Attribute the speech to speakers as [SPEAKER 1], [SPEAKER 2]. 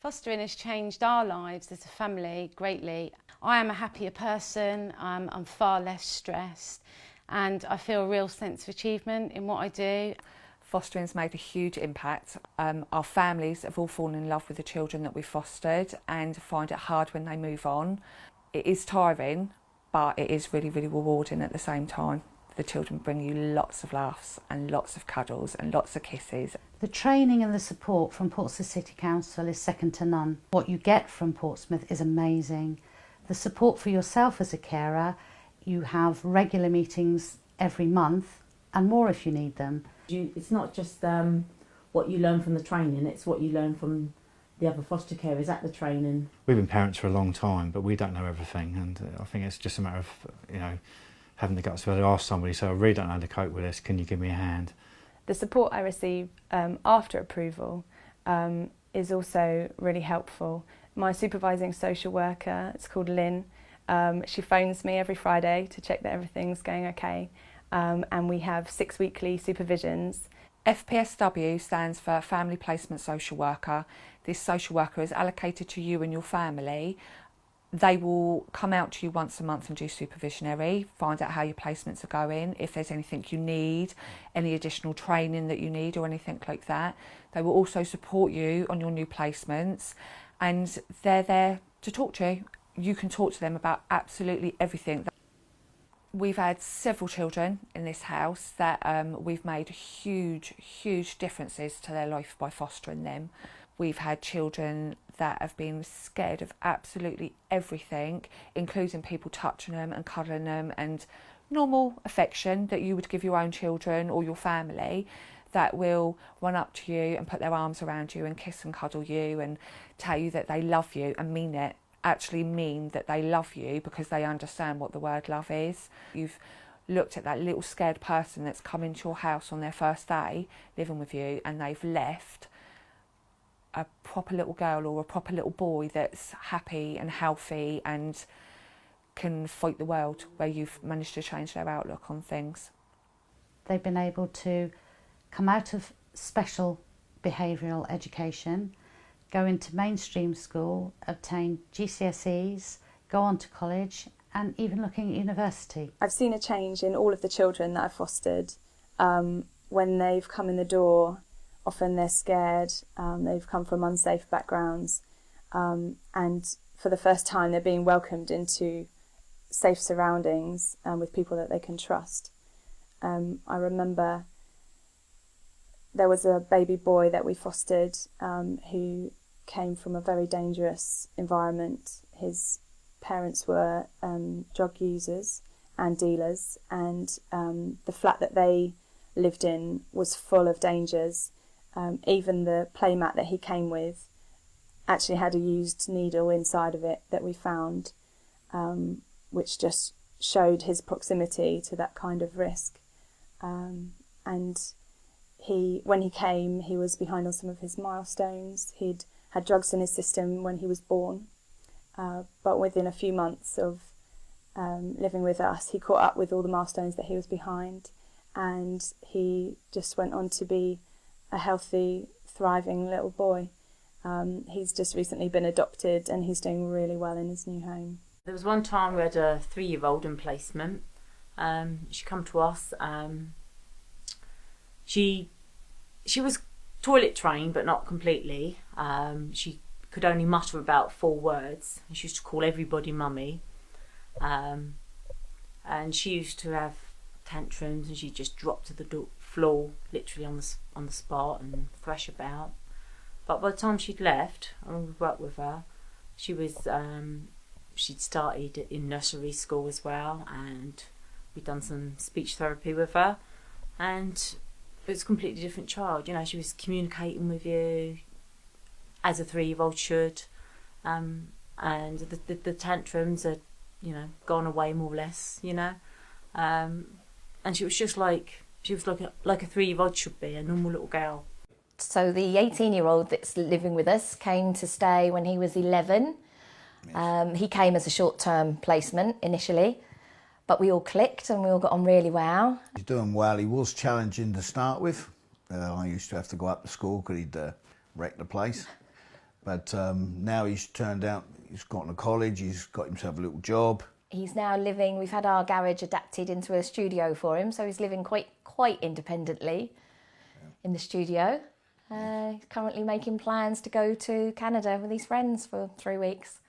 [SPEAKER 1] Fostering has changed our lives as a family greatly. I am a happier person, I'm far less stressed, and I feel a real sense of achievement in what I do.
[SPEAKER 2] Fostering's made a huge impact. Our families have all fallen in love with the children that we fostered and find it hard when they move on. It is tiring, but it is really, really rewarding at the same time. The children bring you lots of laughs and lots of cuddles and lots of kisses.
[SPEAKER 3] The training and the support from Portsmouth City Council is second to none. What you get from Portsmouth is amazing. The support for yourself as a carer, you have regular meetings every month and more if you need them.
[SPEAKER 4] It's not just what you learn from the training, it's what you learn from the other foster carers at the training.
[SPEAKER 5] We've been parents for a long time, but we don't know everything, and I think it's just a matter of, having the guts to ask somebody, so I really don't know how to cope with this, can you give me a hand?
[SPEAKER 6] The support I receive after approval is also really helpful. My supervising social worker, it's called Lynn, she phones me every Friday to check that everything's going okay, and we have 6 weekly supervisions.
[SPEAKER 2] FPSW stands for Family Placement Social Worker. This social worker is allocated to you and your family. They will come out to you once a month and do supervisionary, find out how your placements are going, if there's anything you need, any additional training that you need or anything like that. They will also support you on your new placements, and they're there to talk to you. You can talk to them about absolutely everything. We've had several children in this house that we've made huge, huge differences to their life by fostering them. We've had children that have been scared of absolutely everything, including people touching them and cuddling them, and normal affection that you would give your own children or your family, that will run up to you and put their arms around you and kiss and cuddle you and tell you that they love you and mean it, actually mean that they love you because they understand what the word love is. You've looked at that little scared person that's come into your house on their first day living with you and they've left a proper little girl or a proper little boy that's happy and healthy and can fight the world, where you've managed to change their outlook on things.
[SPEAKER 3] They've been able to come out of special behavioural education, go into mainstream school, obtain GCSEs, go on to college and even looking at university.
[SPEAKER 6] I've seen a change in all of the children that I've fostered. When they've come in the door, often they're scared, they've come from unsafe backgrounds, and for the first time they're being welcomed into safe surroundings with people that they can trust. I remember there was a baby boy that we fostered who came from a very dangerous environment. His parents were drug users and dealers, and the flat that they lived in was full of dangers. Even the playmat that he came with actually had a used needle inside of it that we found, which just showed his proximity to that kind of risk. And when he came, he was behind on some of his milestones. He'd had drugs in his system when he was born, but within a few months of living with us, he caught up with all the milestones that he was behind, and he just went on to be a healthy, thriving little boy. He's just recently been adopted and he's doing really well in his new home.
[SPEAKER 4] There was one time we had a 3-year-old in placement. She come to us. She was toilet trained, but not completely. She could only mutter about 4 words. She used to call everybody mummy. And she used to have tantrums, and she'd just drop to the floor, literally on the spot, and thrash about. But by the time she'd left, and we worked with her, she was she'd started in nursery school as well, and we'd done some speech therapy with her, and it was a completely different child. You know, she was communicating with you as a 3-year-old should, and the tantrums are, gone away more or less, and she was just like a 3-year-old should be, a normal little girl.
[SPEAKER 7] So the 18-year-old that's living with us came to stay when he was 11. He came as a short-term placement initially, but we all clicked and we all got on really well.
[SPEAKER 8] He's doing well. He was challenging to start with. I used to have to go up to school because he'd wreck the place. But now he's turned out, he's gone to college, he's got himself a little job.
[SPEAKER 7] He's now living, we've had our garage adapted into a studio for him, so he's living quite independently in the studio. He's currently making plans to go to Canada with his friends for 3 weeks.